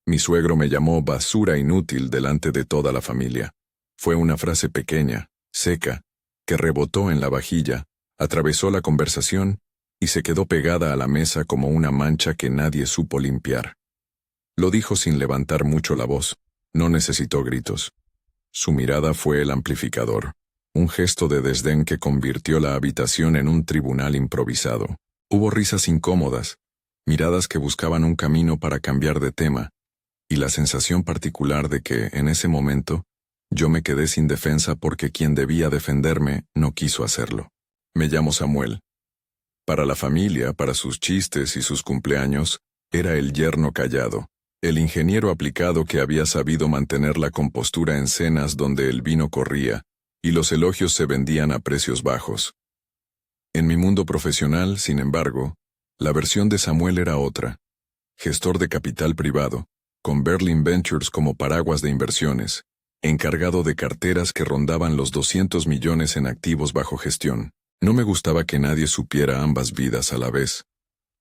Mi suegro me llamó basura inútil delante de toda la familia. Fue una frase pequeña, seca, que rebotó en la vajilla, atravesó la conversación y se quedó pegada a la mesa como una mancha que nadie supo limpiar. Lo dijo sin levantar mucho la voz. No necesitó gritos. Su mirada fue el amplificador, un gesto de desdén que convirtió la habitación en un tribunal improvisado. Hubo risas incómodas, miradas que buscaban un camino para cambiar de tema, y la sensación particular de que, en ese momento, yo me quedé sin defensa porque quien debía defenderme no quiso hacerlo. Me llamo Samuel. Para la familia, para sus chistes y sus cumpleaños, era el yerno callado, el ingeniero aplicado que había sabido mantener la compostura en cenas donde el vino corría, y los elogios se vendían a precios bajos. En mi mundo profesional, sin embargo, la versión de Samuel era otra. Gestor de capital privado, con Berlin Ventures como paraguas de inversiones, encargado de carteras que rondaban los 200 millones en activos bajo gestión. No me gustaba que nadie supiera ambas vidas a la vez.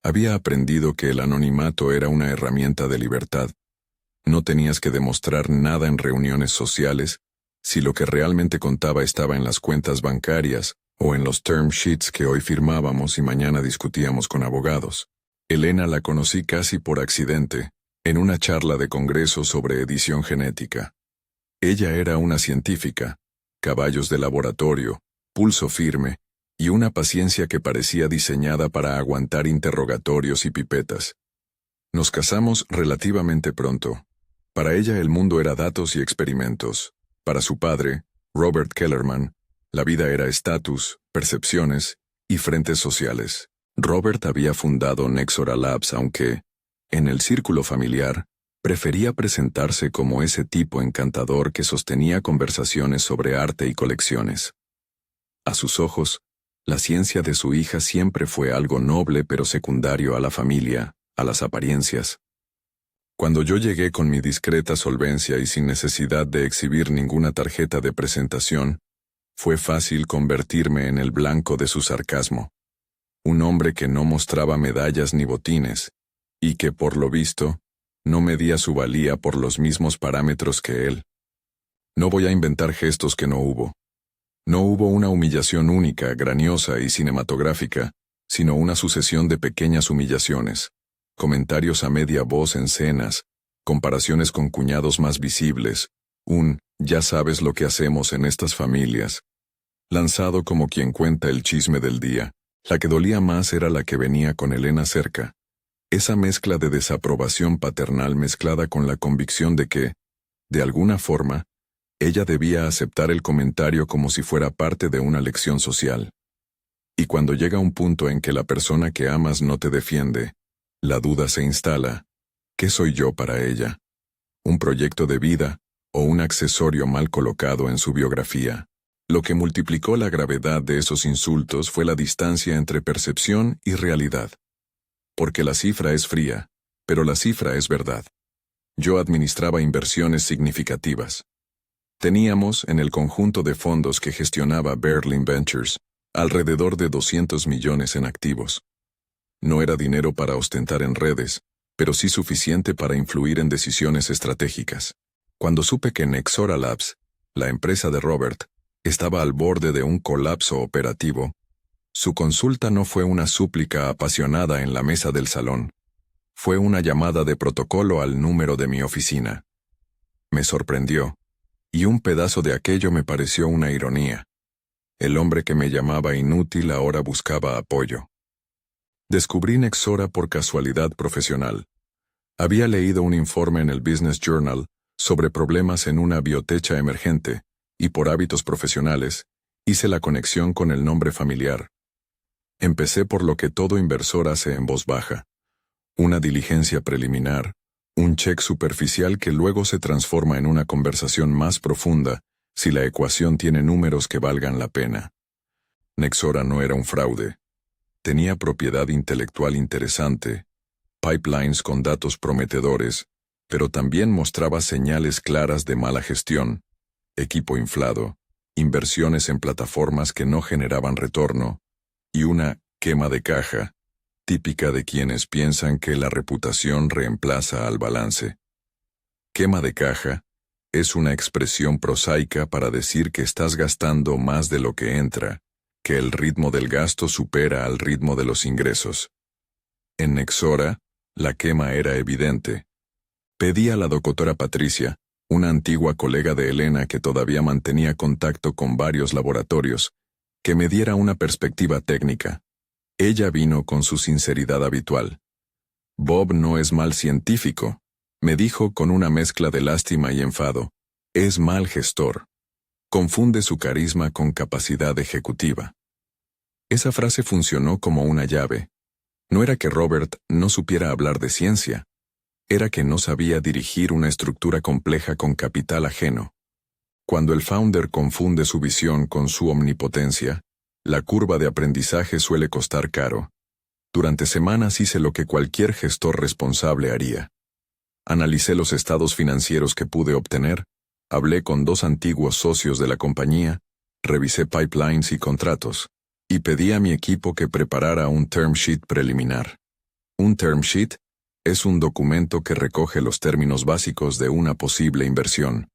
Había aprendido que el anonimato era una herramienta de libertad. No tenías que demostrar nada en reuniones sociales, si lo que realmente contaba estaba en las cuentas bancarias o en los term sheets que hoy firmábamos y mañana discutíamos con abogados. Elena la conocí casi por accidente, en una charla de congreso sobre edición genética. Ella era una científica, caballos de laboratorio, pulso firme, y una paciencia que parecía diseñada para aguantar interrogatorios y pipetas. Nos casamos relativamente pronto. Para ella el mundo era datos y experimentos. Para su padre, Robert Kellerman, la vida era estatus, percepciones y frentes sociales. Robert había fundado Nexora Labs, aunque, en el círculo familiar, prefería presentarse como ese tipo encantador que sostenía conversaciones sobre arte y colecciones. A sus ojos, la ciencia de su hija siempre fue algo noble pero secundario a la familia, a las apariencias. Cuando yo llegué con mi discreta solvencia y sin necesidad de exhibir ninguna tarjeta de presentación, fue fácil convertirme en el blanco de su sarcasmo. Un hombre que no mostraba medallas ni botines, y que, por lo visto, no medía su valía por los mismos parámetros que él. No voy a inventar gestos que no hubo. No hubo una humillación única, graniosa y cinematográfica, sino una sucesión de pequeñas humillaciones, comentarios a media voz en cenas, comparaciones con cuñados más visibles, ya sabes lo que hacemos en estas familias, lanzado como quien cuenta el chisme del día. La que dolía más era la que venía con Elena cerca, esa mezcla de desaprobación paternal mezclada con la convicción de que, de alguna forma, ella debía aceptar el comentario como si fuera parte de una lección social. Y cuando llega un punto en que la persona que amas no te defiende, la duda se instala. ¿Qué soy yo para ella? ¿Un proyecto de vida o un accesorio mal colocado en su biografía? Lo que multiplicó la gravedad de esos insultos fue la distancia entre percepción y realidad. Porque la cifra es fría, pero la cifra es verdad. Yo administraba inversiones significativas. Teníamos, en el conjunto de fondos que gestionaba Berlin Ventures, alrededor de 200 millones en activos. No era dinero para ostentar en redes, pero sí suficiente para influir en decisiones estratégicas. Cuando supe que Nexora Labs, la empresa de Robert, estaba al borde de un colapso operativo, su consulta no fue una súplica apasionada en la mesa del salón. Fue una llamada de protocolo al número de mi oficina. Me sorprendió, y un pedazo de aquello me pareció una ironía. El hombre que me llamaba inútil ahora buscaba apoyo. Descubrí Nexora por casualidad profesional. Había leído un informe en el Business Journal sobre problemas en una biotecha emergente, y por hábitos profesionales, hice la conexión con el nombre familiar. Empecé por lo que todo inversor hace en voz baja. Una diligencia preliminar, un check superficial que luego se transforma en una conversación más profunda si la ecuación tiene números que valgan la pena. Nexora no era un fraude. Tenía propiedad intelectual interesante, pipelines con datos prometedores, pero también mostraba señales claras de mala gestión, equipo inflado, inversiones en plataformas que no generaban retorno, y una quema de caja, típica de quienes piensan que la reputación reemplaza al balance. Quema de caja es una expresión prosaica para decir que estás gastando más de lo que entra, que el ritmo del gasto supera al ritmo de los ingresos. En Nexora, la quema era evidente. Pedí a la doctora Patricia, una antigua colega de Elena que todavía mantenía contacto con varios laboratorios, que me diera una perspectiva técnica. Ella vino con su sinceridad habitual. Bob no es mal científico, me dijo con una mezcla de lástima y enfado. Es mal gestor. Confunde su carisma con capacidad ejecutiva. Esa frase funcionó como una llave. No era que Robert no supiera hablar de ciencia, era que no sabía dirigir una estructura compleja con capital ajeno. Cuando el founder confunde su visión con su omnipotencia, la curva de aprendizaje suele costar caro. Durante semanas hice lo que cualquier gestor responsable haría. Analicé los estados financieros que pude obtener, hablé con 2 antiguos socios de la compañía, revisé pipelines y contratos, y pedí a mi equipo que preparara un term sheet preliminar. Un term sheet es un documento que recoge los términos básicos de una posible inversión.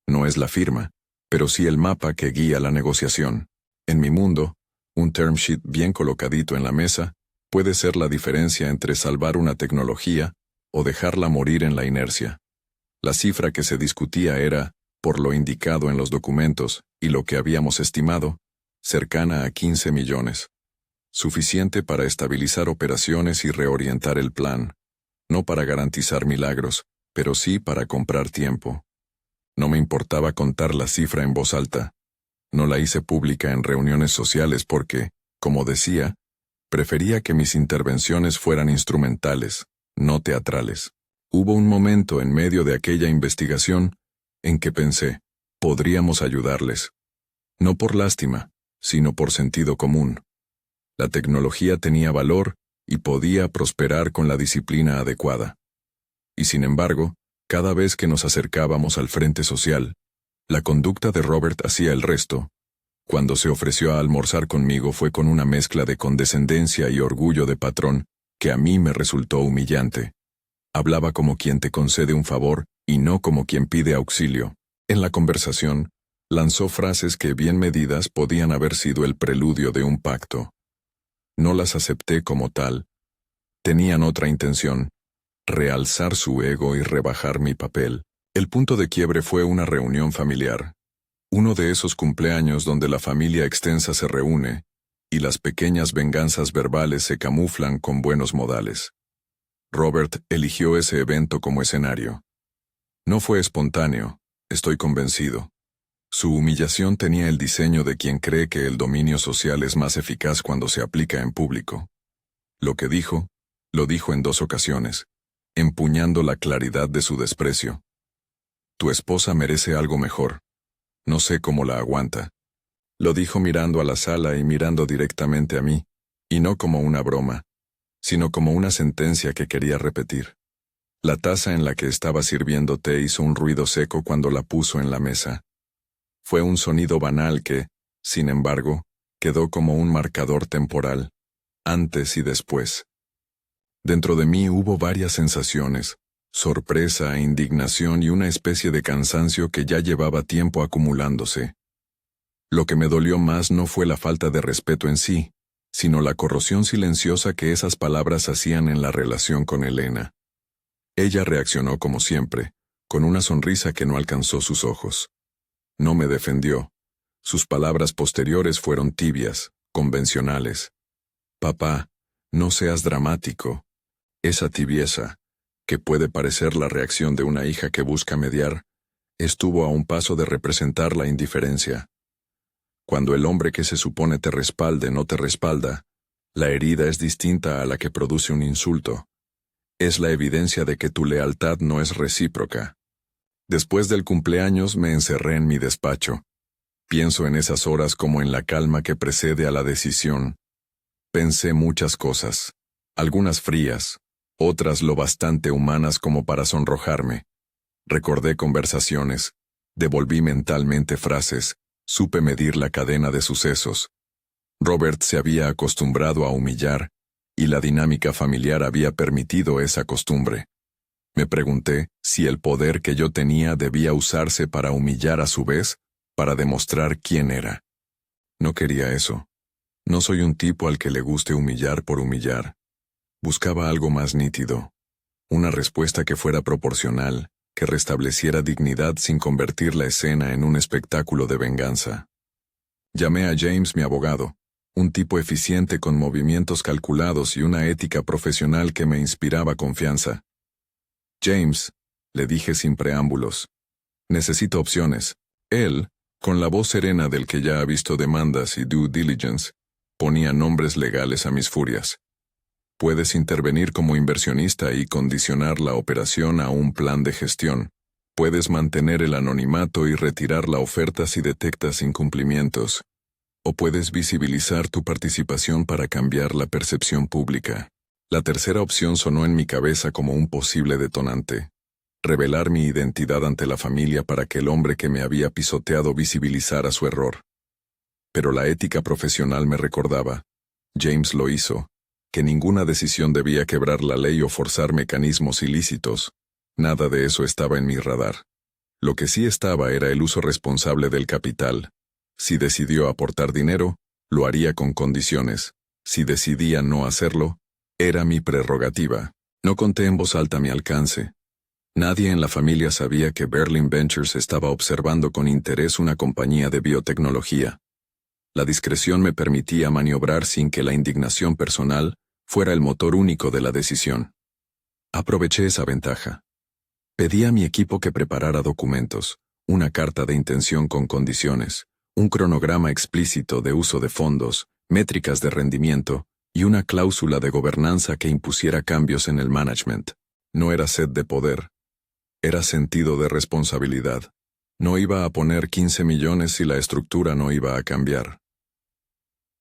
No es la firma, pero sí el mapa que guía la negociación. En mi mundo, un term sheet bien colocadito en la mesa puede ser la diferencia entre salvar una tecnología o dejarla morir en la inercia. La cifra que se discutía era, por lo indicado en los documentos y lo que habíamos estimado, cercana a 15 millones. Suficiente para estabilizar operaciones y reorientar el plan. No para garantizar milagros, pero sí para comprar tiempo. No me importaba contar la cifra en voz alta. No la hice pública en reuniones sociales porque, como decía, prefería que mis intervenciones fueran instrumentales, no teatrales. Hubo un momento en medio de aquella investigación en que pensé, podríamos ayudarles. No por lástima, sino por sentido común. La tecnología tenía valor y podía prosperar con la disciplina adecuada. Y sin embargo, cada vez que nos acercábamos al frente social, la conducta de Robert hacía el resto. Cuando se ofreció a almorzar conmigo fue con una mezcla de condescendencia y orgullo de patrón que a mí me resultó humillante. Hablaba como quien te concede un favor y no como quien pide auxilio. En la conversación, lanzó frases que bien medidas podían haber sido el preludio de un pacto. No las acepté como tal. Tenían otra intención, realzar su ego y rebajar mi papel. El punto de quiebre fue una reunión familiar. Uno de esos cumpleaños donde la familia extensa se reúne y las pequeñas venganzas verbales se camuflan con buenos modales. Robert eligió ese evento como escenario. No fue espontáneo, estoy convencido. Su humillación tenía el diseño de quien cree que el dominio social es más eficaz cuando se aplica en público. Lo que dijo, lo dijo en 2 ocasiones, empuñando la claridad de su desprecio. Tu esposa merece algo mejor. No sé cómo la aguanta. Lo dijo mirando a la sala y mirando directamente a mí, y no como una broma, sino como una sentencia que quería repetir. La taza en la que estaba sirviendo té hizo un ruido seco cuando la puso en la mesa. Fue un sonido banal que, sin embargo, quedó como un marcador temporal, antes y después. Dentro de mí hubo varias sensaciones, sorpresa, indignación y una especie de cansancio que ya llevaba tiempo acumulándose. Lo que me dolió más no fue la falta de respeto en sí, sino la corrosión silenciosa que esas palabras hacían en la relación con Elena. Ella reaccionó como siempre, con una sonrisa que no alcanzó sus ojos. No me defendió. Sus palabras posteriores fueron tibias, convencionales. Papá, no seas dramático. Esa tibieza, que puede parecer la reacción de una hija que busca mediar, estuvo a un paso de representar la indiferencia. Cuando el hombre que se supone te respalde no te respalda, la herida es distinta a la que produce un insulto. Es la evidencia de que tu lealtad no es recíproca. Después del cumpleaños me encerré en mi despacho. Pienso en esas horas como en la calma que precede a la decisión. Pensé muchas cosas, algunas frías, otras lo bastante humanas como para sonrojarme. Recordé conversaciones, devolví mentalmente frases, supe medir la cadena de sucesos. Robert se había acostumbrado a humillar, y la dinámica familiar había permitido esa costumbre. Me pregunté si el poder que yo tenía debía usarse para humillar a su vez, para demostrar quién era. No quería eso. No soy un tipo al que le guste humillar por humillar. Buscaba algo más nítido. Una respuesta que fuera proporcional, que restableciera dignidad sin convertir la escena en un espectáculo de venganza. Llamé a James, mi abogado, un tipo eficiente con movimientos calculados y una ética profesional que me inspiraba confianza. James, le dije sin preámbulos, necesito opciones. Él, con la voz serena del que ya ha visto demandas y due diligence, ponía nombres legales a mis furias. Puedes intervenir como inversionista y condicionar la operación a un plan de gestión. Puedes mantener el anonimato y retirar la oferta si detectas incumplimientos. O puedes visibilizar tu participación para cambiar la percepción pública. La tercera opción sonó en mi cabeza como un posible detonante. Revelar mi identidad ante la familia para que el hombre que me había pisoteado visibilizara su error. Pero la ética profesional me recordaba, James lo hizo, que ninguna decisión debía quebrar la ley o forzar mecanismos ilícitos. Nada de eso estaba en mi radar. Lo que sí estaba era el uso responsable del capital. Si decidió aportar dinero, lo haría con condiciones. Si decidía no hacerlo, era mi prerrogativa. No conté en voz alta mi alcance. Nadie en la familia sabía que Berlin Ventures estaba observando con interés una compañía de biotecnología. La discreción me permitía maniobrar sin que la indignación personal fuera el motor único de la decisión. Aproveché esa ventaja. Pedí a mi equipo que preparara documentos, una carta de intención con condiciones, un cronograma explícito de uso de fondos, métricas de rendimiento y una cláusula de gobernanza que impusiera cambios en el management. No era sed de poder. Era sentido de responsabilidad. No iba a poner 15 millones si la estructura no iba a cambiar.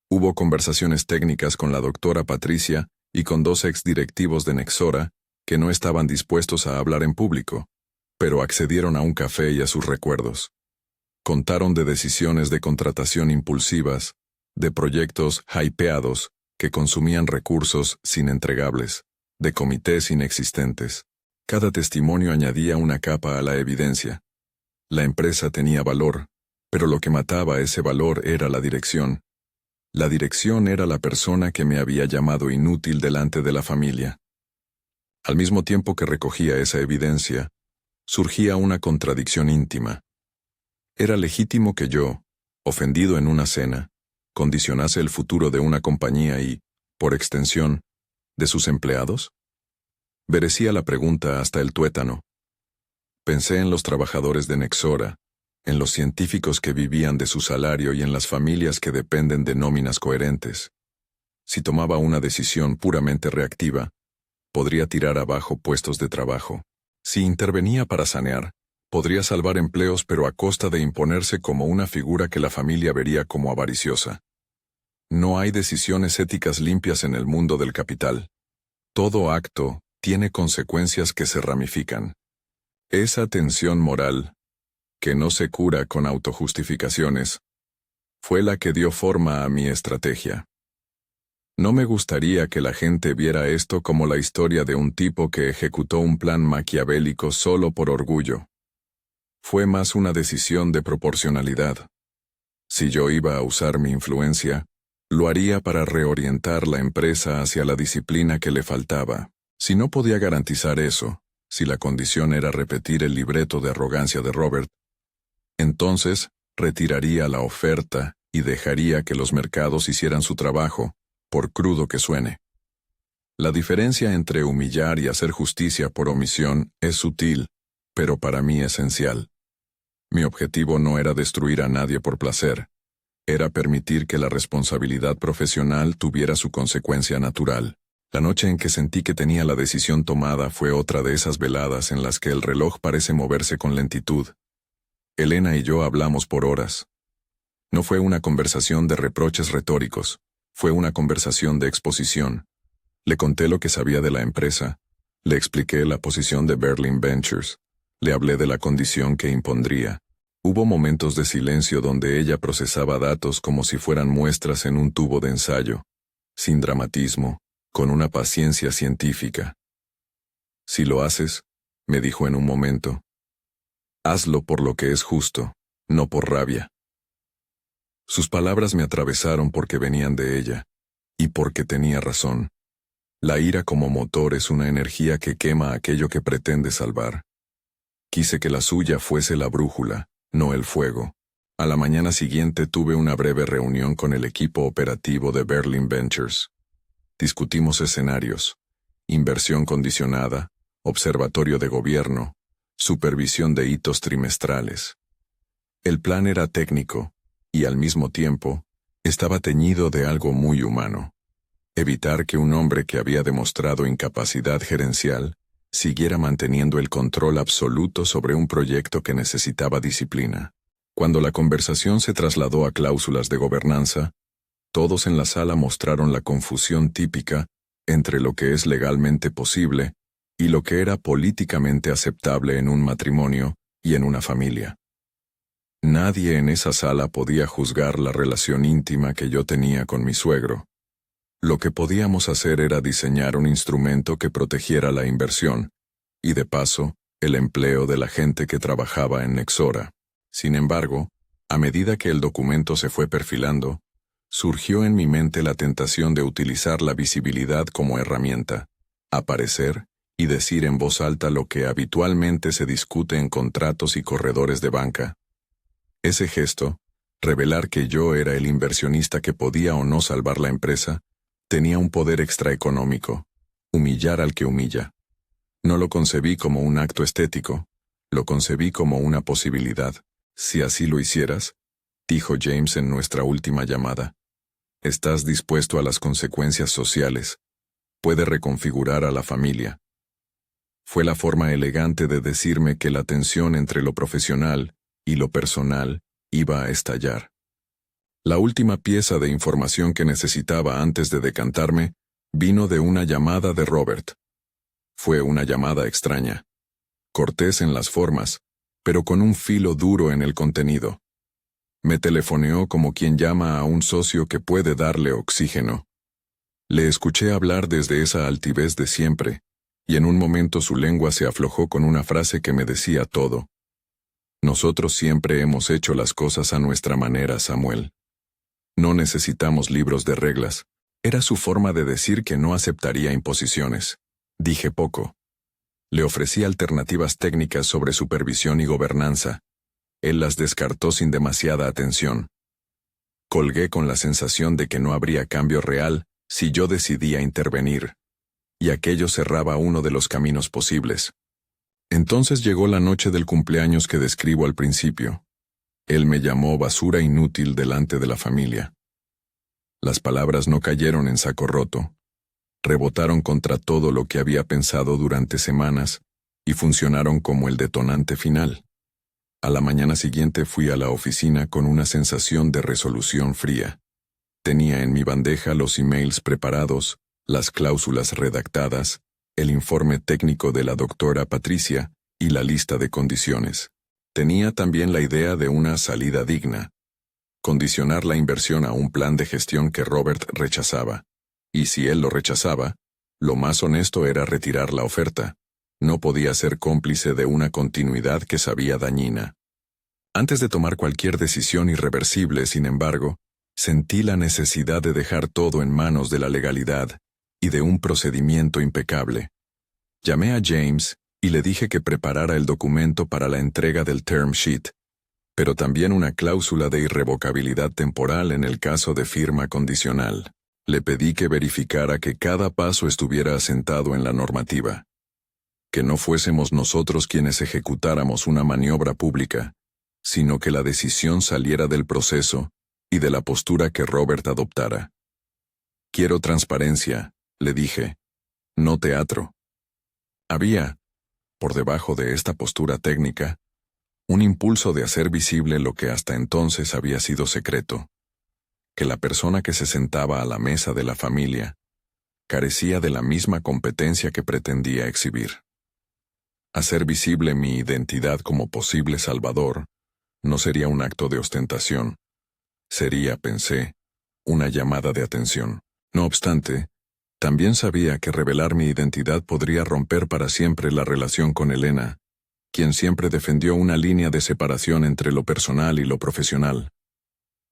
Hubo conversaciones técnicas con la doctora Patricia y con 2 exdirectivos de Nexora que no estaban dispuestos a hablar en público, pero accedieron a un café y a sus recuerdos. Contaron de decisiones de contratación impulsivas, de proyectos hypeados que consumían recursos sin entregables, de comités inexistentes. Cada testimonio añadía una capa a la evidencia. La empresa tenía valor, pero lo que mataba ese valor era la dirección. La dirección era la persona que me había llamado inútil delante de la familia. Al mismo tiempo que recogía esa evidencia, surgía una contradicción íntima. ¿Era legítimo que yo, ofendido en una cena, condicionase el futuro de una compañía y, por extensión, de sus empleados? Merecía la pregunta hasta el tuétano. Pensé en los trabajadores de Nexora, en los científicos que vivían de su salario y en las familias que dependen de nóminas coherentes. Si tomaba una decisión puramente reactiva, podría tirar abajo puestos de trabajo. Si intervenía para sanear, podría salvar empleos pero a costa de imponerse como una figura que la familia vería como avariciosa. No hay decisiones éticas limpias en el mundo del capital. Todo acto tiene consecuencias que se ramifican. Esa tensión moral, que no se cura con autojustificaciones, fue la que dio forma a mi estrategia. No me gustaría que la gente viera esto como la historia de un tipo que ejecutó un plan maquiavélico solo por orgullo. Fue más una decisión de proporcionalidad. Si yo iba a usar mi influencia, lo haría para reorientar la empresa hacia la disciplina que le faltaba. Si no podía garantizar eso, si la condición era repetir el libreto de arrogancia de Robert, entonces retiraría la oferta y dejaría que los mercados hicieran su trabajo, por crudo que suene. La diferencia entre humillar y hacer justicia por omisión es sutil, pero para mí esencial. Mi objetivo no era destruir a nadie por placer, era permitir que la responsabilidad profesional tuviera su consecuencia natural. La noche en que sentí que tenía la decisión tomada fue otra de esas veladas en las que el reloj parece moverse con lentitud. Elena y yo hablamos por horas. No fue una conversación de reproches retóricos, fue una conversación de exposición. Le conté lo que sabía de la empresa, le expliqué la posición de Berlin Ventures, le hablé de la condición que impondría. Hubo momentos de silencio donde ella procesaba datos como si fueran muestras en un tubo de ensayo, sin dramatismo, con una paciencia científica. Si lo haces, me dijo en un momento. Hazlo por lo que es justo, no por rabia. Sus palabras me atravesaron porque venían de ella, y porque tenía razón. La ira como motor es una energía que quema aquello que pretende salvar. Quise que la suya fuese la brújula, no el fuego. A la mañana siguiente tuve una breve reunión con el equipo operativo de Berlin Ventures. Discutimos escenarios, inversión condicionada, observatorio de gobierno, supervisión de hitos trimestrales. El plan era técnico, y al mismo tiempo, estaba teñido de algo muy humano. Evitar que un hombre que había demostrado incapacidad gerencial siguiera manteniendo el control absoluto sobre un proyecto que necesitaba disciplina. Cuando la conversación se trasladó a cláusulas de gobernanza, todos en la sala mostraron la confusión típica entre lo que es legalmente posible y lo que era políticamente aceptable en un matrimonio y en una familia. Nadie en esa sala podía juzgar la relación íntima que yo tenía con mi suegro. Lo que podíamos hacer era diseñar un instrumento que protegiera la inversión, y de paso, el empleo de la gente que trabajaba en Nexora. Sin embargo, a medida que el documento se fue perfilando, surgió en mi mente la tentación de utilizar la visibilidad como herramienta, aparecer y decir en voz alta lo que habitualmente se discute en contratos y corredores de banca. Ese gesto, revelar que yo era el inversionista que podía o no salvar la empresa, tenía un poder extraeconómico, humillar al que humilla. No lo concebí como un acto estético, lo concebí como una posibilidad. Si así lo hicieras, dijo James en nuestra última llamada, estás dispuesto a las consecuencias sociales, puede reconfigurar a la familia. Fue la forma elegante de decirme que la tensión entre lo profesional y lo personal iba a estallar. La última pieza de información que necesitaba antes de decantarme vino de una llamada de Robert. Fue una llamada extraña, cortés en las formas, pero con un filo duro en el contenido. Me telefoneó como quien llama a un socio que puede darle oxígeno. Le escuché hablar desde esa altivez de siempre, y en un momento su lengua se aflojó con una frase que me decía todo. Nosotros siempre hemos hecho las cosas a nuestra manera, Samuel. No necesitamos libros de reglas. Era su forma de decir que no aceptaría imposiciones. Dije poco. Le ofrecí alternativas técnicas sobre supervisión y gobernanza. Él las descartó sin demasiada atención. Colgué con la sensación de que no habría cambio real si yo decidía intervenir, y aquello cerraba uno de los caminos posibles. Entonces llegó la noche del cumpleaños que describo al principio. Él me llamó basura inútil delante de la familia. Las palabras no cayeron en saco roto. Rebotaron contra todo lo que había pensado durante semanas y funcionaron como el detonante final. A la mañana siguiente fui a la oficina con una sensación de resolución fría. Tenía en mi bandeja los emails preparados, las cláusulas redactadas, el informe técnico de la doctora Patricia y la lista de condiciones. Tenía también la idea de una salida digna. Condicionar la inversión a un plan de gestión que Robert rechazaba. Y si él lo rechazaba, lo más honesto era retirar la oferta. No podía ser cómplice de una continuidad que sabía dañina. Antes de tomar cualquier decisión irreversible, sin embargo, sentí la necesidad de dejar todo en manos de la legalidad y de un procedimiento impecable. Llamé a James y le dije que preparara el documento para la entrega del term sheet, pero también una cláusula de irrevocabilidad temporal en el caso de firma condicional. Le pedí que verificara que cada paso estuviera asentado en la normativa, que no fuésemos nosotros quienes ejecutáramos una maniobra pública, sino que la decisión saliera del proceso y de la postura que Robert adoptara. Quiero transparencia, le dije, no teatro. Había, por debajo de esta postura técnica, un impulso de hacer visible lo que hasta entonces había sido secreto, que la persona que se sentaba a la mesa de la familia carecía de la misma competencia que pretendía exhibir. Hacer visible mi identidad como posible salvador no sería un acto de ostentación, sería, pensé, una llamada de atención. No obstante, También sabía que revelar mi identidad podría romper para siempre la relación con Elena, quien siempre defendió una línea de separación entre lo personal y lo profesional.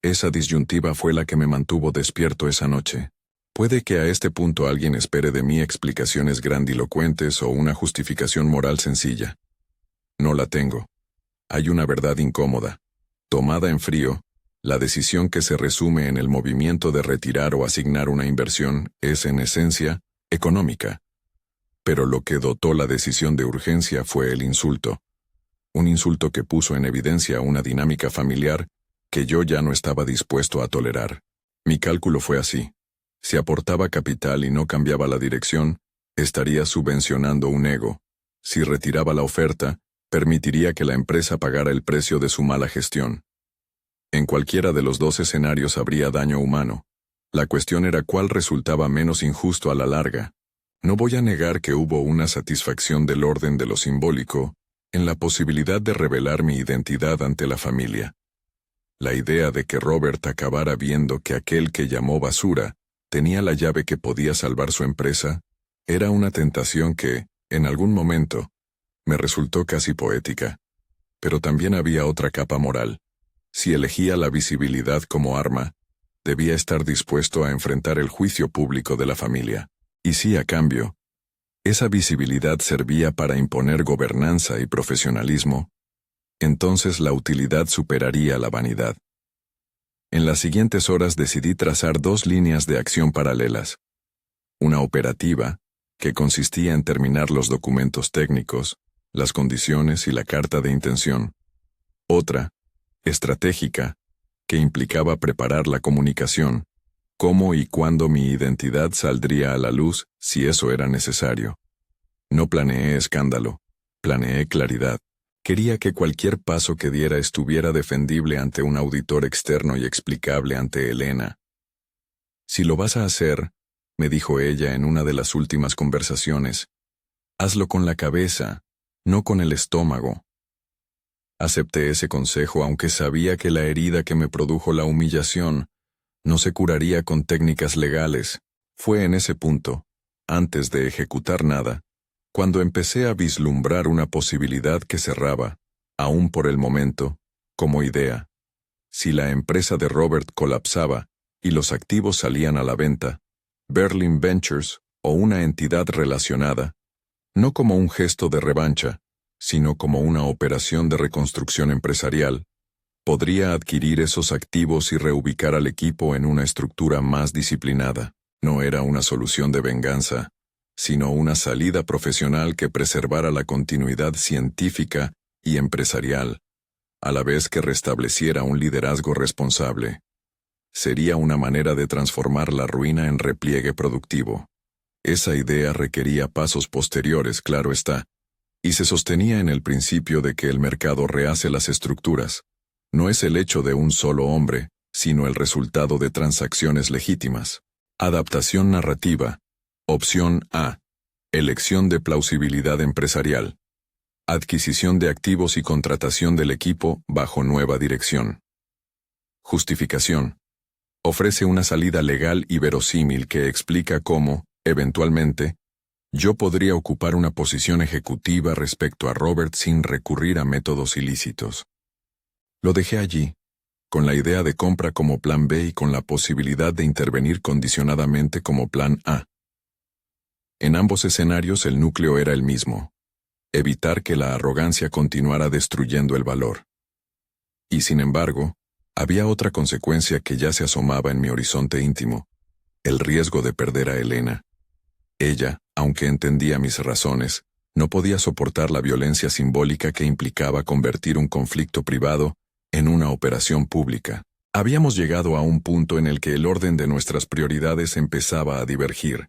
Esa disyuntiva fue la que me mantuvo despierto esa noche. Puede que a este punto alguien espere de mí explicaciones grandilocuentes o una justificación moral sencilla. No la tengo. Hay una verdad incómoda. Tomada en frío, la decisión que se resume en el movimiento de retirar o asignar una inversión es, en esencia, económica. Pero lo que dotó la decisión de urgencia fue el insulto. Un insulto que puso en evidencia una dinámica familiar que yo ya no estaba dispuesto a tolerar. Mi cálculo fue así. Si aportaba capital y no cambiaba la dirección, estaría subvencionando un ego. Si retiraba la oferta, permitiría que la empresa pagara el precio de su mala gestión. En cualquiera de los dos escenarios habría daño humano. La cuestión era cuál resultaba menos injusto a la larga. No voy a negar que hubo una satisfacción del orden de lo simbólico en la posibilidad de revelar mi identidad ante la familia. La idea de que Robert acabara viendo que aquel que llamó basura tenía la llave que podía salvar su empresa era una tentación que, en algún momento, me resultó casi poética. Pero también había otra capa moral. Si elegía la visibilidad como arma, debía estar dispuesto a enfrentar el juicio público de la familia. Y si, a cambio, esa visibilidad servía para imponer gobernanza y profesionalismo, entonces la utilidad superaría la vanidad. En las siguientes horas decidí trazar dos líneas de acción paralelas. Una operativa, que consistía en terminar los documentos técnicos, las condiciones y la carta de intención. Otra, estratégica, que implicaba preparar la comunicación, cómo y cuándo mi identidad saldría a la luz si eso era necesario. No planeé escándalo, planeé claridad. Quería que cualquier paso que diera estuviera defendible ante un auditor externo y explicable ante Elena. Si lo vas a hacer, me dijo ella en una de las últimas conversaciones, hazlo con la cabeza, no con el estómago. Acepté ese consejo aunque sabía que la herida que me produjo la humillación no se curaría con técnicas legales. Fue en ese punto, antes de ejecutar nada, cuando empecé a vislumbrar una posibilidad que cerraba, aún por el momento, como idea. Si la empresa de Robert colapsaba y los activos salían a la venta, Berlin Ventures o una entidad relacionada, no como un gesto de revancha, sino como una operación de reconstrucción empresarial, podría adquirir esos activos y reubicar al equipo en una estructura más disciplinada. No era una solución de venganza, sino una salida profesional que preservara la continuidad científica y empresarial, a la vez que restableciera un liderazgo responsable. Sería una manera de transformar la ruina en repliegue productivo. Esa idea requería pasos posteriores, claro está, y se sostenía en el principio de que el mercado rehace las estructuras. No es el hecho de un solo hombre, sino el resultado de transacciones legítimas. Adaptación narrativa. Opción A. Elección de plausibilidad empresarial. Adquisición de activos y contratación del equipo bajo nueva dirección. Justificación. Ofrece una salida legal y verosímil que explica cómo, eventualmente, yo podría ocupar una posición ejecutiva respecto a Robert sin recurrir a métodos ilícitos. Lo dejé allí, con la idea de compra como plan B y con la posibilidad de intervenir condicionadamente como plan A. En ambos escenarios el núcleo era el mismo: evitar que la arrogancia continuara destruyendo el valor. Y sin embargo, había otra consecuencia que ya se asomaba en mi horizonte íntimo: el riesgo de perder a Elena. Ella, aunque entendía mis razones, no podía soportar la violencia simbólica que implicaba convertir un conflicto privado en una operación pública. Habíamos llegado a un punto en el que el orden de nuestras prioridades empezaba a divergir.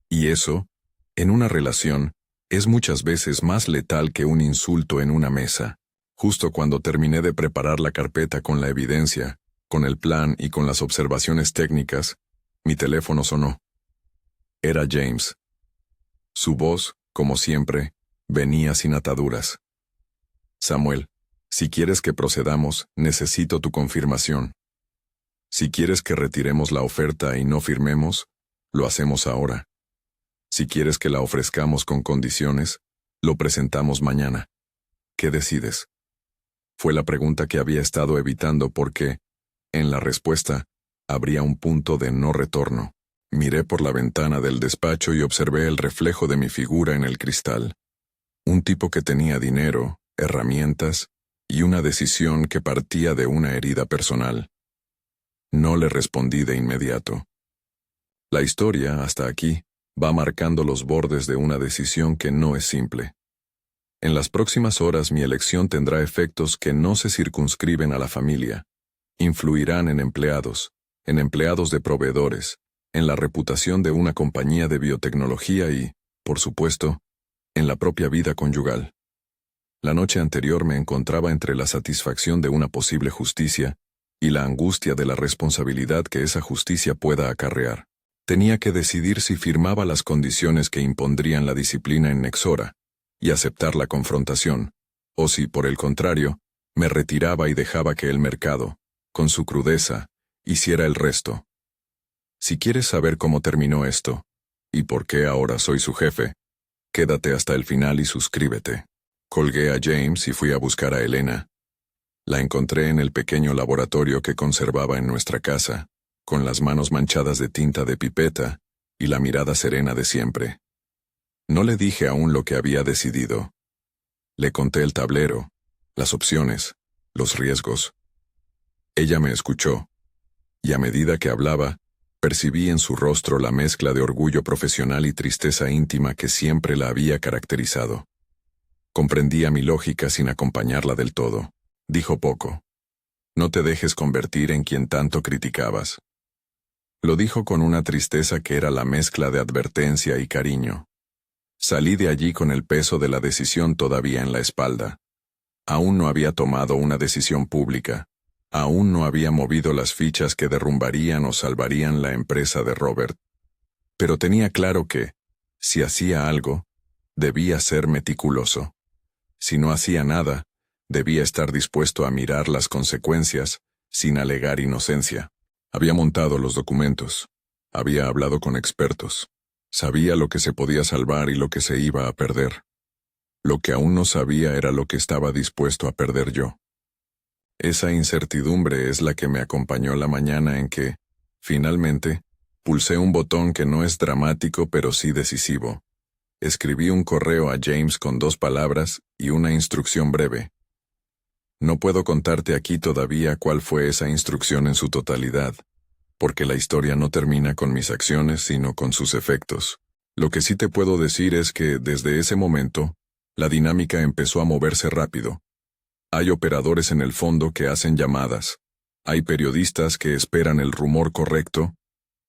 Y eso, en una relación, es muchas veces más letal que un insulto en una mesa. Justo cuando terminé de preparar la carpeta con la evidencia, con el plan y con las observaciones técnicas, mi teléfono sonó. Era James. Su voz, como siempre, venía sin ataduras. Samuel, si quieres que procedamos, necesito tu confirmación. Si quieres que retiremos la oferta y no firmemos, lo hacemos ahora. Si quieres que la ofrezcamos con condiciones, lo presentamos mañana. ¿Qué decides? Fue la pregunta que había estado evitando porque, en la respuesta, habría un punto de no retorno. Miré por la ventana del despacho y observé el reflejo de mi figura en el cristal. Un tipo que tenía dinero, herramientas y una decisión que partía de una herida personal. No le respondí de inmediato. La historia, hasta aquí, va marcando los bordes de una decisión que no es simple. En las próximas horas mi elección tendrá efectos que no se circunscriben a la familia. Influirán en empleados de proveedores, en la reputación de una compañía de biotecnología y, por supuesto, en la propia vida conyugal. La noche anterior me encontraba entre la satisfacción de una posible justicia y la angustia de la responsabilidad que esa justicia pueda acarrear. Tenía que decidir si firmaba las condiciones que impondrían la disciplina en Nexora y aceptar la confrontación, o si, por el contrario, me retiraba y dejaba que el mercado, con su crudeza, hiciera el resto. Si quieres saber cómo terminó esto, y por qué ahora soy su jefe, quédate hasta el final y suscríbete. Colgué a James y fui a buscar a Elena. La encontré en el pequeño laboratorio que conservaba en nuestra casa, con las manos manchadas de tinta de pipeta y la mirada serena de siempre. No le dije aún lo que había decidido. Le conté el tablero, las opciones, los riesgos. Ella me escuchó, y a medida que hablaba, percibí en su rostro la mezcla de orgullo profesional y tristeza íntima que siempre la había caracterizado. Comprendía mi lógica sin acompañarla del todo. Dijo poco. No te dejes convertir en quien tanto criticabas. Lo dijo con una tristeza que era la mezcla de advertencia y cariño. Salí de allí con el peso de la decisión todavía en la espalda. Aún no había tomado una decisión pública. Aún no había movido las fichas que derrumbarían o salvarían la empresa de Robert. Pero tenía claro que, si hacía algo, debía ser meticuloso. Si no hacía nada, debía estar dispuesto a mirar las consecuencias, sin alegar inocencia. Había montado los documentos. Había hablado con expertos. Sabía lo que se podía salvar y lo que se iba a perder. Lo que aún no sabía era lo que estaba dispuesto a perder yo. Esa incertidumbre es la que me acompañó la mañana en que, finalmente, pulsé un botón que no es dramático pero sí decisivo. Escribí un correo a James con 2 palabras y una instrucción breve. No puedo contarte aquí todavía cuál fue esa instrucción en su totalidad, porque la historia no termina con mis acciones sino con sus efectos. Lo que sí te puedo decir es que, desde ese momento, la dinámica empezó a moverse rápido. Hay operadores en el fondo que hacen llamadas, hay periodistas que esperan el rumor correcto,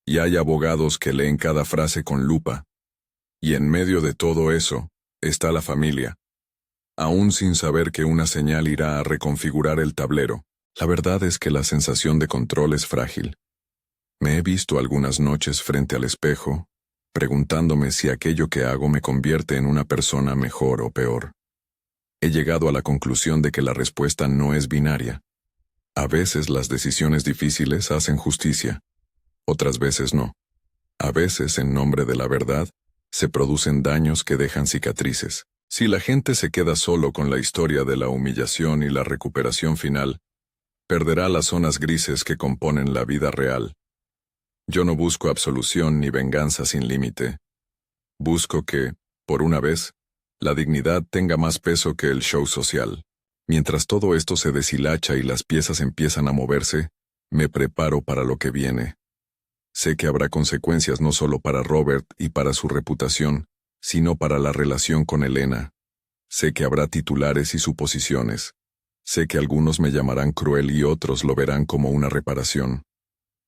y hay abogados que leen cada frase con lupa. Y en medio de todo eso, está la familia. Aún sin saber que una señal irá a reconfigurar el tablero, la verdad es que la sensación de control es frágil. Me he visto algunas noches frente al espejo, preguntándome si aquello que hago me convierte en una persona mejor o peor. He llegado a la conclusión de que la respuesta no es binaria. A veces las decisiones difíciles hacen justicia, otras veces no. A veces, en nombre de la verdad, se producen daños que dejan cicatrices. Si la gente se queda solo con la historia de la humillación y la recuperación final, perderá las zonas grises que componen la vida real. Yo no busco absolución ni venganza sin límite. Busco que, por una vez, la dignidad tenga más peso que el show social. Mientras todo esto se deshilacha y las piezas empiezan a moverse, me preparo para lo que viene. Sé que habrá consecuencias no solo para Robert y para su reputación, sino para la relación con Elena. Sé que habrá titulares y suposiciones. Sé que algunos me llamarán cruel y otros lo verán como una reparación.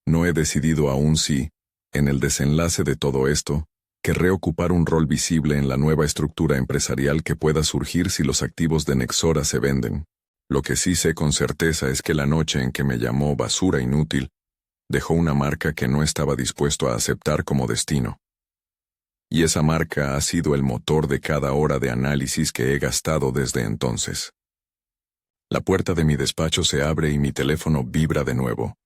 No he decidido aún si, en el desenlace de todo esto, querré ocupar un rol visible en la nueva estructura empresarial que pueda surgir si los activos de Nexora se venden. Lo que sí sé con certeza es que la noche en que me llamó basura inútil, dejó una marca que no estaba dispuesto a aceptar como destino. Y esa marca ha sido el motor de cada hora de análisis que he gastado desde entonces. La puerta de mi despacho se abre y mi teléfono vibra de nuevo.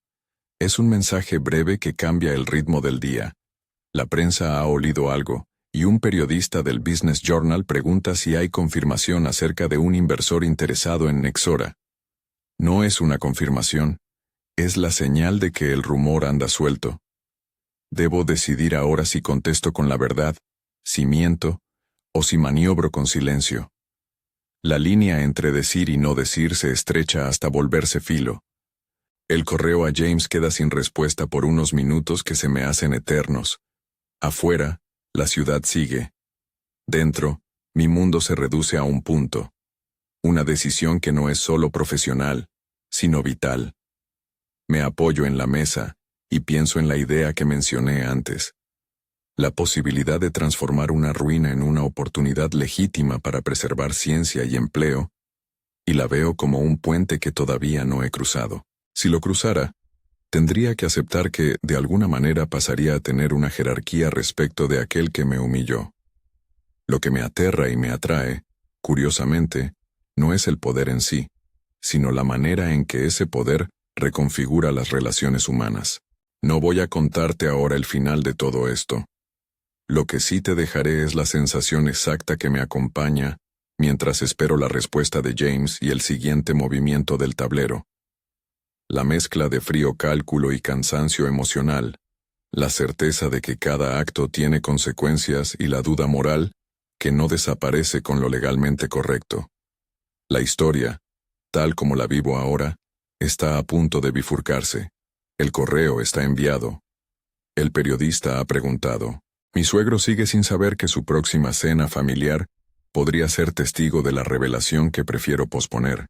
Es un mensaje breve que cambia el ritmo del día. La prensa ha olido algo, y un periodista del Business Journal pregunta si hay confirmación acerca de un inversor interesado en Nexora. No es una confirmación, es la señal de que el rumor anda suelto. Debo decidir ahora si contesto con la verdad, si miento, o si maniobro con silencio. La línea entre decir y no decir se estrecha hasta volverse filo. El correo a James queda sin respuesta por unos minutos que se me hacen eternos. Afuera, la ciudad sigue. Dentro, mi mundo se reduce a un punto. Una decisión que no es solo profesional, sino vital. Me apoyo en la mesa y pienso en la idea que mencioné antes. La posibilidad de transformar una ruina en una oportunidad legítima para preservar ciencia y empleo, y la veo como un puente que todavía no he cruzado. Si lo cruzara, tendría que aceptar que, de alguna manera, pasaría a tener una jerarquía respecto de aquel que me humilló. Lo que me aterra y me atrae, curiosamente, no es el poder en sí, sino la manera en que ese poder reconfigura las relaciones humanas. No voy a contarte ahora el final de todo esto. Lo que sí te dejaré es la sensación exacta que me acompaña mientras espero la respuesta de James y el siguiente movimiento del tablero. La mezcla de frío cálculo y cansancio emocional, la certeza de que cada acto tiene consecuencias y la duda moral que no desaparece con lo legalmente correcto. La historia, tal como la vivo ahora, está a punto de bifurcarse. El correo está enviado. El periodista ha preguntado. Mi suegro sigue sin saber que su próxima cena familiar podría ser testigo de la revelación que prefiero posponer.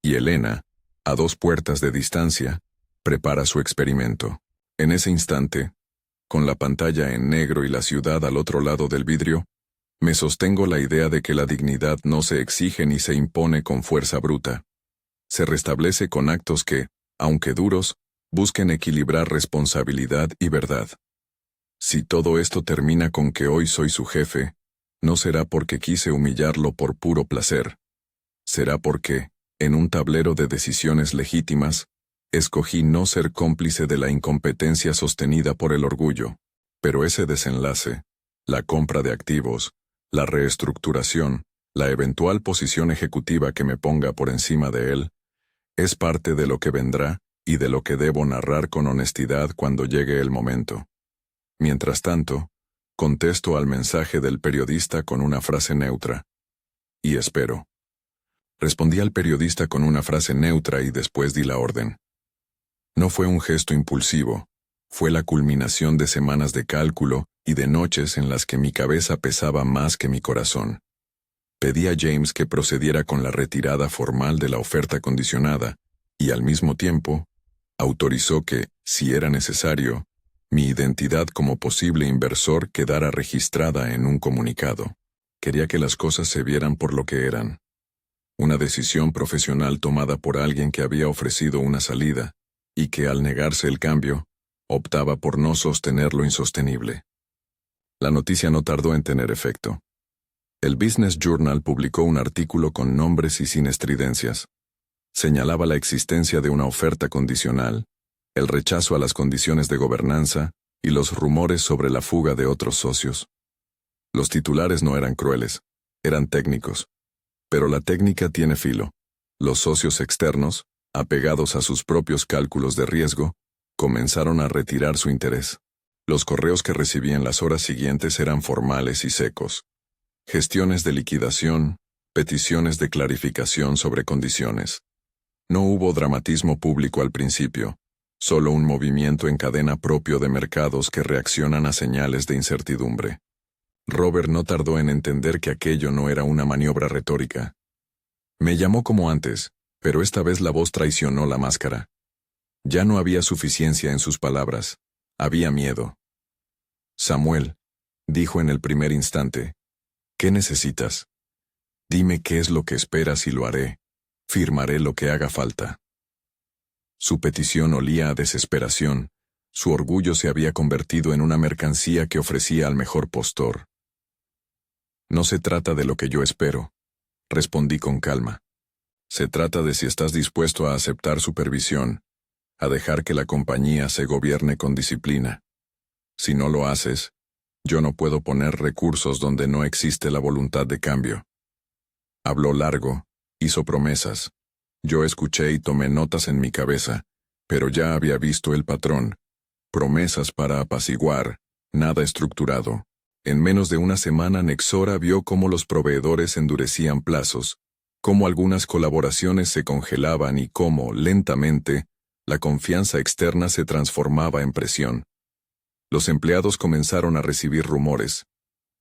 Y Elena, a 2 puertas de distancia, prepara su experimento. En ese instante, con la pantalla en negro y la ciudad al otro lado del vidrio, me sostengo la idea de que la dignidad no se exige ni se impone con fuerza bruta. Se restablece con actos que, aunque duros, busquen equilibrar responsabilidad y verdad. Si todo esto termina con que hoy soy su jefe, no será porque quise humillarlo por puro placer. Será porque, en un tablero de decisiones legítimas, escogí no ser cómplice de la incompetencia sostenida por el orgullo. Pero ese desenlace, la compra de activos, la reestructuración, la eventual posición ejecutiva que me ponga por encima de él, es parte de lo que vendrá y de lo que debo narrar con honestidad cuando llegue el momento. Mientras tanto, contesto al mensaje del periodista con una frase neutra. Y espero. Respondí al periodista con una frase neutra y después di la orden. No fue un gesto impulsivo, fue la culminación de semanas de cálculo y de noches en las que mi cabeza pesaba más que mi corazón. Pedí a James que procediera con la retirada formal de la oferta condicionada y, al mismo tiempo, autorizó que, si era necesario, mi identidad como posible inversor quedara registrada en un comunicado. Quería que las cosas se vieran por lo que eran. Una decisión profesional tomada por alguien que había ofrecido una salida y que, al negarse el cambio, optaba por no sostener lo insostenible. La noticia no tardó en tener efecto. El Business Journal publicó un artículo con nombres y sin estridencias. Señalaba la existencia de una oferta condicional, el rechazo a las condiciones de gobernanza y los rumores sobre la fuga de otros socios. Los titulares no eran crueles, eran técnicos. Pero la técnica tiene filo. Los socios externos, apegados a sus propios cálculos de riesgo, comenzaron a retirar su interés. Los correos que recibí en las horas siguientes eran formales y secos. Gestiones de liquidación, peticiones de clarificación sobre condiciones. No hubo dramatismo público al principio, solo un movimiento en cadena propio de mercados que reaccionan a señales de incertidumbre. Robert no tardó en entender que aquello no era una maniobra retórica. Me llamó como antes, pero esta vez la voz traicionó la máscara. Ya no había suficiencia en sus palabras, había miedo. Samuel, dijo en el primer instante, ¿qué necesitas? Dime qué es lo que esperas y lo haré. Firmaré lo que haga falta. Su petición olía a desesperación. Su orgullo se había convertido en una mercancía que ofrecía al mejor postor. No se trata de lo que yo espero, respondí con calma. Se trata de si estás dispuesto a aceptar supervisión, a dejar que la compañía se gobierne con disciplina. Si no lo haces, Yo no puedo poner recursos donde no existe la voluntad de cambio. Habló largo, hizo promesas. Yo escuché y tomé notas en mi cabeza, pero ya había visto el patrón. Promesas para apaciguar, nada estructurado. En menos de una semana Nexora vio cómo los proveedores endurecían plazos, cómo algunas colaboraciones se congelaban y cómo, lentamente, la confianza externa se transformaba en presión. Los empleados comenzaron a recibir rumores,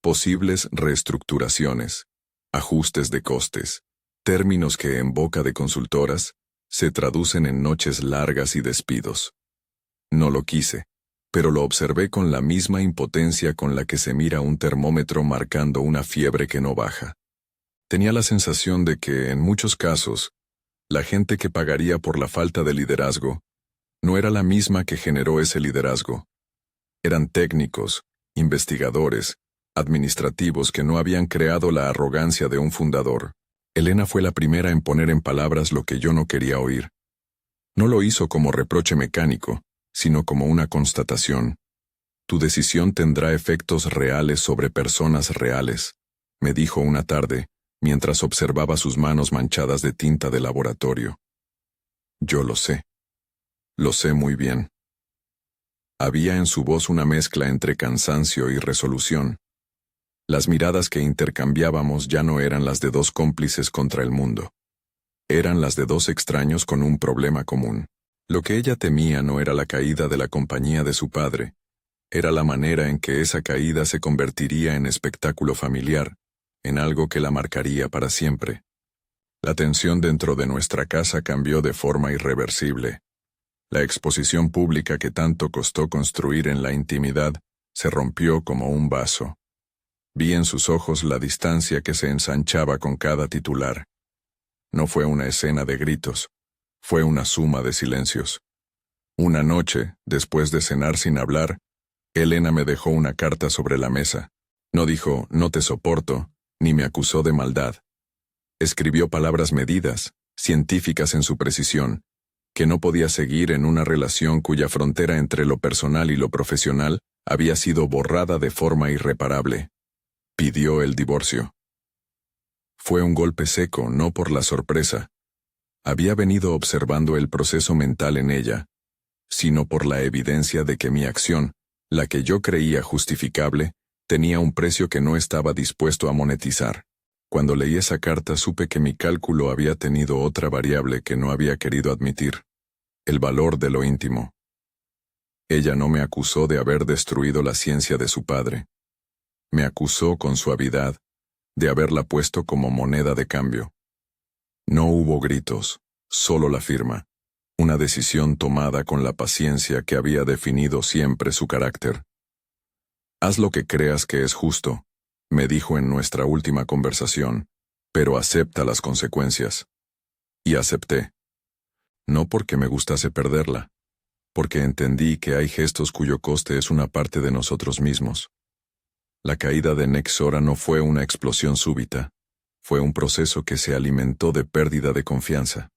posibles reestructuraciones, ajustes de costes, términos que en boca de consultoras se traducen en noches largas y despidos. No lo quise, pero lo observé con la misma impotencia con la que se mira un termómetro marcando una fiebre que no baja. Tenía la sensación de que, en muchos casos, la gente que pagaría por la falta de liderazgo no era la misma que generó ese liderazgo. Eran técnicos, investigadores, administrativos que no habían creado la arrogancia de un fundador. Elena fue la primera en poner en palabras lo que yo no quería oír. No lo hizo como reproche mecánico, sino como una constatación. Tu decisión tendrá efectos reales sobre personas reales, me dijo una tarde, mientras observaba sus manos manchadas de tinta de laboratorio. Yo lo sé. Lo sé muy bien. Había en su voz una mezcla entre cansancio y resolución. Las miradas que intercambiábamos ya no eran las de dos cómplices contra el mundo. Eran las de dos extraños con un problema común. Lo que ella temía no era la caída de la compañía de su padre, era la manera en que esa caída se convertiría en espectáculo familiar, en algo que la marcaría para siempre. La tensión dentro de nuestra casa cambió de forma irreversible. La exposición pública que tanto costó construir en la intimidad se rompió como un vaso. Vi en sus ojos la distancia que se ensanchaba con cada titular. No fue una escena de gritos, fue una suma de silencios. Una noche, después de cenar sin hablar, Elena me dejó una carta sobre la mesa. No dijo, no te soporto, ni me acusó de maldad. Escribió palabras medidas, científicas en su precisión, que no podía seguir en una relación cuya frontera entre lo personal y lo profesional había sido borrada de forma irreparable. Pidió el divorcio. Fue un golpe seco, no por la sorpresa. Había venido observando el proceso mental en ella, sino por la evidencia de que mi acción, la que yo creía justificable, tenía un precio que no estaba dispuesto a monetizar. Cuando leí esa carta supe que mi cálculo había tenido otra variable que no había querido admitir: el valor de lo íntimo. Ella no me acusó de haber destruido la ciencia de su padre. Me acusó con suavidad de haberla puesto como moneda de cambio. No hubo gritos, solo la firma, una decisión tomada con la paciencia que había definido siempre su carácter. Haz lo que creas que es justo, me dijo en nuestra última conversación, pero acepta las consecuencias. Y acepté. No porque me gustase perderla, porque entendí que hay gestos cuyo coste es una parte de nosotros mismos. La caída de Nexora no fue una explosión súbita, fue un proceso que se alimentó de pérdida de confianza.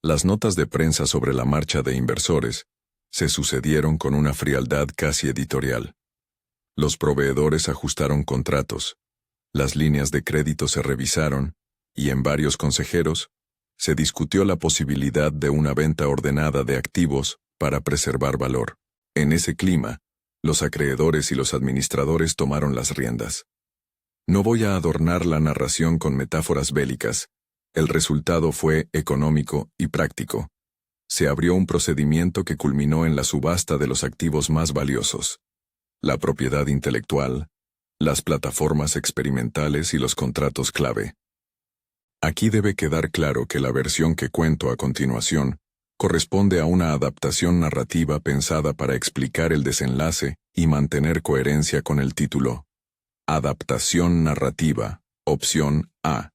Las notas de prensa sobre la marcha de inversores se sucedieron con una frialdad casi editorial. Los proveedores ajustaron contratos, las líneas de crédito se revisaron, y en varios consejeros se discutió la posibilidad de una venta ordenada de activos para preservar valor. En ese clima, los acreedores y los administradores tomaron las riendas. No voy a adornar la narración con metáforas bélicas. El resultado fue económico y práctico. Se abrió un procedimiento que culminó en la subasta de los activos más valiosos: la propiedad intelectual, las plataformas experimentales y los contratos clave. Aquí debe quedar claro que la versión que cuento a continuación corresponde a una adaptación narrativa pensada para explicar el desenlace y mantener coherencia con el título. Adaptación narrativa, opción A.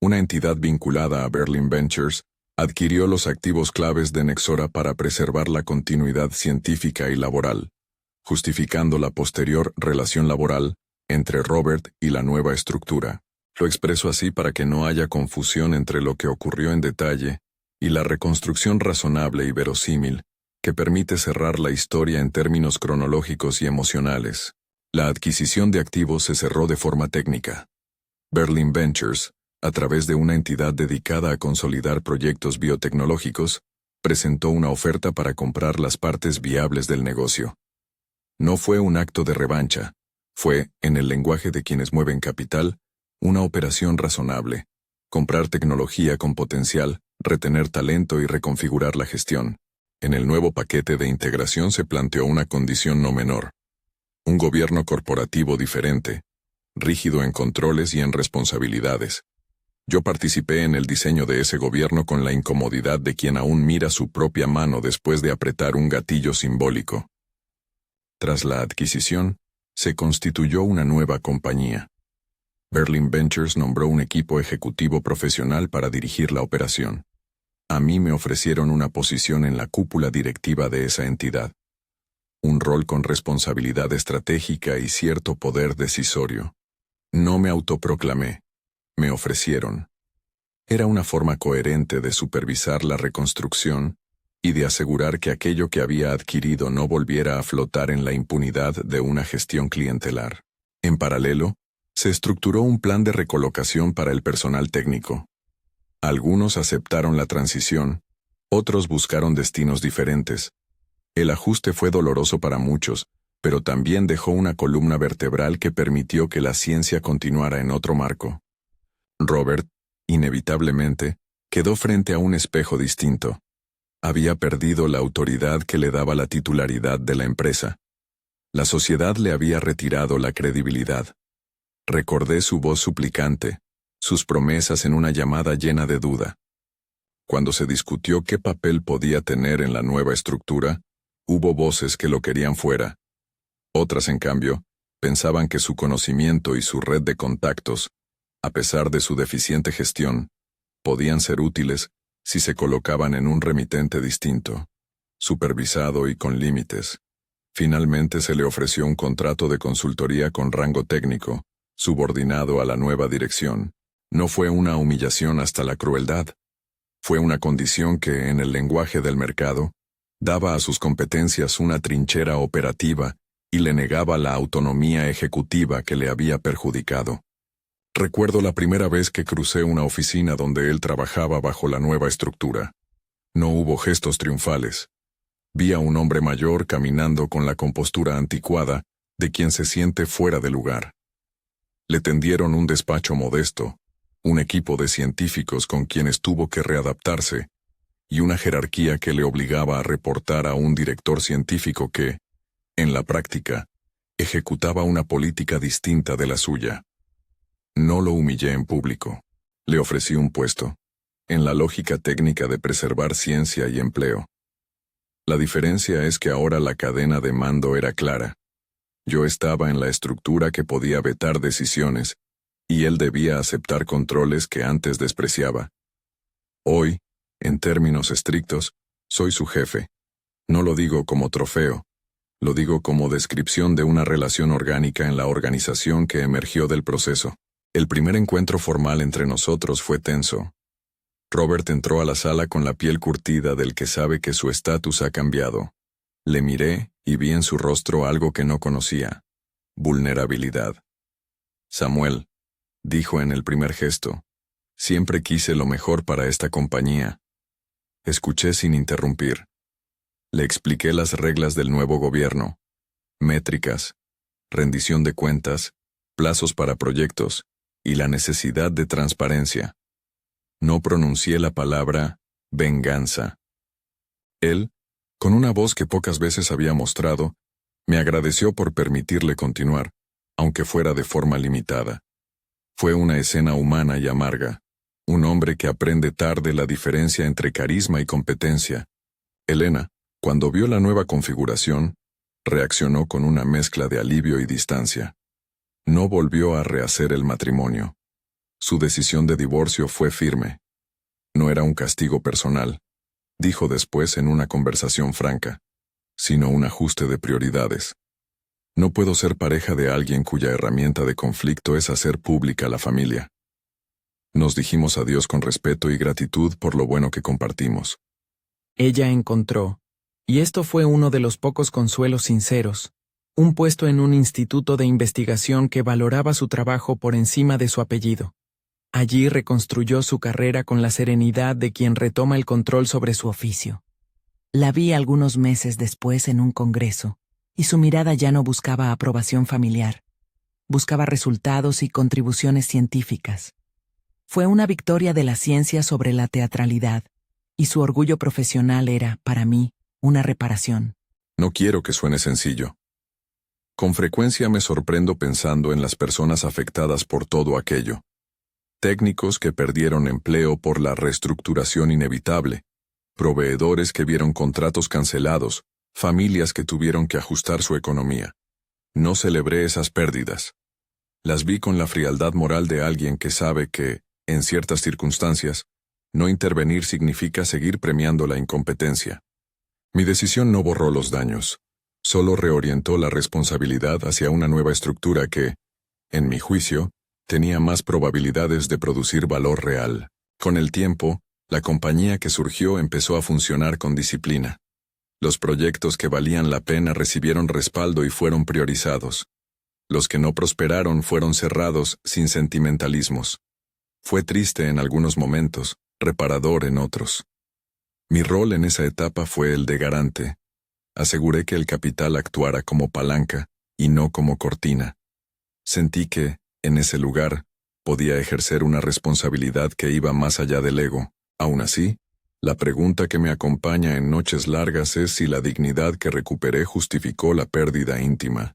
Una entidad vinculada a Berlin Ventures adquirió los activos claves de Nexora para preservar la continuidad científica y laboral, justificando la posterior relación laboral entre Robert y la nueva estructura. Lo expreso así para que no haya confusión entre lo que ocurrió en detalle y la reconstrucción razonable y verosímil que permite cerrar la historia en términos cronológicos y emocionales. La adquisición de activos se cerró de forma técnica. Berlin Ventures, a través de una entidad dedicada a consolidar proyectos biotecnológicos, presentó una oferta para comprar las partes viables del negocio. No fue un acto de revancha, fue, en el lenguaje de quienes mueven capital, una operación razonable. Comprar tecnología con potencial, retener talento y reconfigurar la gestión. En el nuevo paquete de integración se planteó una condición no menor. Un gobierno corporativo diferente, rígido en controles y en responsabilidades. Yo participé en el diseño de ese gobierno con la incomodidad de quien aún mira su propia mano después de apretar un gatillo simbólico. Tras la adquisición, se constituyó una nueva compañía. Berlin Ventures nombró un equipo ejecutivo profesional para dirigir la operación. A mí me ofrecieron una posición en la cúpula directiva de esa entidad. Un rol con responsabilidad estratégica y cierto poder decisorio. No me autoproclamé. Me ofrecieron. Era una forma coherente de supervisar la reconstrucción y de asegurar que aquello que había adquirido no volviera a flotar en la impunidad de una gestión clientelar. En paralelo, se estructuró un plan de recolocación para el personal técnico. Algunos aceptaron la transición, otros buscaron destinos diferentes. El ajuste fue doloroso para muchos, pero también dejó una columna vertebral que permitió que la ciencia continuara en otro marco. Robert, inevitablemente, quedó frente a un espejo distinto. Había perdido la autoridad que le daba la titularidad de la empresa. La sociedad le había retirado la credibilidad. Recordé su voz suplicante, sus promesas en una llamada llena de duda. Cuando se discutió qué papel podía tener en la nueva estructura, hubo voces que lo querían fuera. Otras, en cambio, pensaban que su conocimiento y su red de contactos, a pesar de su deficiente gestión, podían ser útiles si se colocaban en un remitente distinto, supervisado y con límites. Finalmente se le ofreció un contrato de consultoría con rango técnico, subordinado a la nueva dirección. No fue una humillación hasta la crueldad. Fue una condición que, en el lenguaje del mercado, daba a sus competencias una trinchera operativa y le negaba la autonomía ejecutiva que le había perjudicado. Recuerdo la primera vez que crucé una oficina donde él trabajaba bajo la nueva estructura. No hubo gestos triunfales. Vi a un hombre mayor caminando con la compostura anticuada de quien se siente fuera de lugar. Le tendieron un despacho modesto, un equipo de científicos con quienes tuvo que readaptarse, y una jerarquía que le obligaba a reportar a un director científico que, en la práctica, ejecutaba una política distinta de la suya. No lo humillé en público. Le ofrecí un puesto, en la lógica técnica de preservar ciencia y empleo. La diferencia es que ahora la cadena de mando era clara. Yo estaba en la estructura que podía vetar decisiones, y él debía aceptar controles que antes despreciaba. Hoy, en términos estrictos, soy su jefe. No lo digo como trofeo, lo digo como descripción de una relación orgánica en la organización que emergió del proceso. El primer encuentro formal entre nosotros fue tenso. Robert entró a la sala con la piel curtida del que sabe que su estatus ha cambiado. Le miré y vi en su rostro algo que no conocía: vulnerabilidad. Samuel, dijo en el primer gesto, siempre quise lo mejor para esta compañía. Escuché sin interrumpir. Le expliqué las reglas del nuevo gobierno: métricas, rendición de cuentas, plazos para proyectos y la necesidad de transparencia. No pronuncié la palabra venganza. Él, con una voz que pocas veces había mostrado, me agradeció por permitirle continuar, aunque fuera de forma limitada. Fue una escena humana y amarga. Un hombre que aprende tarde la diferencia entre carisma y competencia. Elena, cuando vio la nueva configuración, reaccionó con una mezcla de alivio y distancia. No volvió a rehacer el matrimonio. Su decisión de divorcio fue firme. No era un castigo personal, dijo después en una conversación franca, sino un ajuste de prioridades. No puedo ser pareja de alguien cuya herramienta de conflicto es hacer pública la familia. Nos dijimos adiós con respeto y gratitud por lo bueno que compartimos. Ella encontró, y esto fue uno de los pocos consuelos sinceros, un puesto en un instituto de investigación que valoraba su trabajo por encima de su apellido. Allí reconstruyó su carrera con la serenidad de quien retoma el control sobre su oficio. La vi algunos meses después en un congreso, y su mirada ya no buscaba aprobación familiar. Buscaba resultados y contribuciones científicas. Fue una victoria de la ciencia sobre la teatralidad, y su orgullo profesional era, para mí, una reparación. No quiero que suene sencillo. Con frecuencia me sorprendo pensando en las personas afectadas por todo aquello. Técnicos que perdieron empleo por la reestructuración inevitable, proveedores que vieron contratos cancelados, familias que tuvieron que ajustar su economía. No celebré esas pérdidas. Las vi con la frialdad moral de alguien que sabe que, en ciertas circunstancias, no intervenir significa seguir premiando la incompetencia. Mi decisión no borró los daños, solo reorientó la responsabilidad hacia una nueva estructura que, en mi juicio, tenía más probabilidades de producir valor real. Con el tiempo, la compañía que surgió empezó a funcionar con disciplina. Los proyectos que valían la pena recibieron respaldo y fueron priorizados. Los que no prosperaron fueron cerrados sin sentimentalismos. Fue triste en algunos momentos, reparador en otros. Mi rol en esa etapa fue el de garante. Aseguré que el capital actuara como palanca y no como cortina. Sentí que, en ese lugar, podía ejercer una responsabilidad que iba más allá del ego. Aún así, la pregunta que me acompaña en noches largas es si la dignidad que recuperé justificó la pérdida íntima.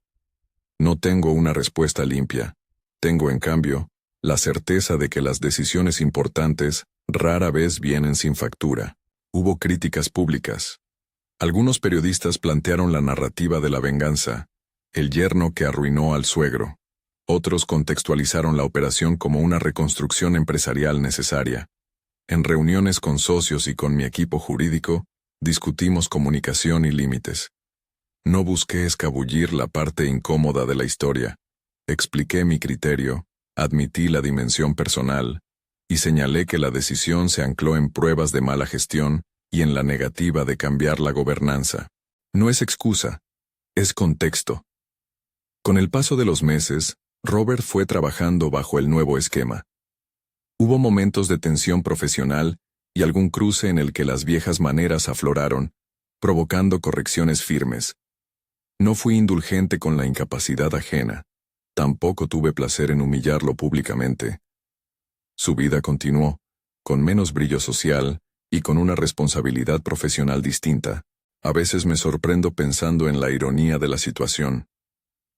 No tengo una respuesta limpia. Tengo, en cambio, la certeza de que las decisiones importantes rara vez vienen sin factura. Hubo críticas públicas. Algunos periodistas plantearon la narrativa de la venganza, el yerno que arruinó al suegro. Otros contextualizaron la operación como una reconstrucción empresarial necesaria. En reuniones con socios y con mi equipo jurídico, discutimos comunicación y límites. No busqué escabullir la parte incómoda de la historia. Expliqué mi criterio, admití la dimensión personal, y señalé que la decisión se ancló en pruebas de mala gestión y en la negativa de cambiar la gobernanza. No es excusa, es contexto. Con el paso de los meses, Robert fue trabajando bajo el nuevo esquema. Hubo momentos de tensión profesional y algún cruce en el que las viejas maneras afloraron, provocando correcciones firmes. No fui indulgente con la incapacidad ajena. Tampoco tuve placer en humillarlo públicamente. Su vida continuó, con menos brillo social y con una responsabilidad profesional distinta. A veces me sorprendo pensando en la ironía de la situación.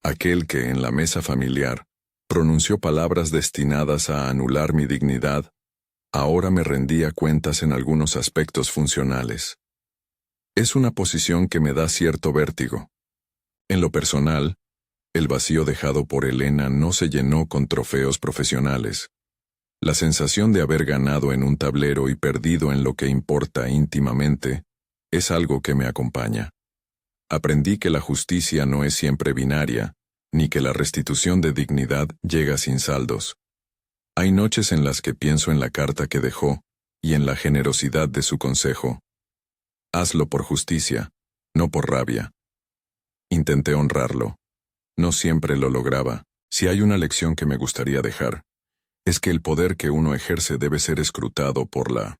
Aquel que, en la mesa familiar, pronunció palabras destinadas a anular mi dignidad, ahora me rendía cuentas en algunos aspectos funcionales. Es una posición que me da cierto vértigo. En lo personal, el vacío dejado por Elena no se llenó con trofeos profesionales. La sensación de haber ganado en un tablero y perdido en lo que importa íntimamente es algo que me acompaña. Aprendí que la justicia no es siempre binaria, ni que la restitución de dignidad llega sin saldos. Hay noches en las que pienso en la carta que dejó y en la generosidad de su consejo. Hazlo por justicia, no por rabia. Intenté honrarlo. No siempre lo lograba. Si hay una lección que me gustaría dejar, es que el poder que uno ejerce debe ser escrutado por la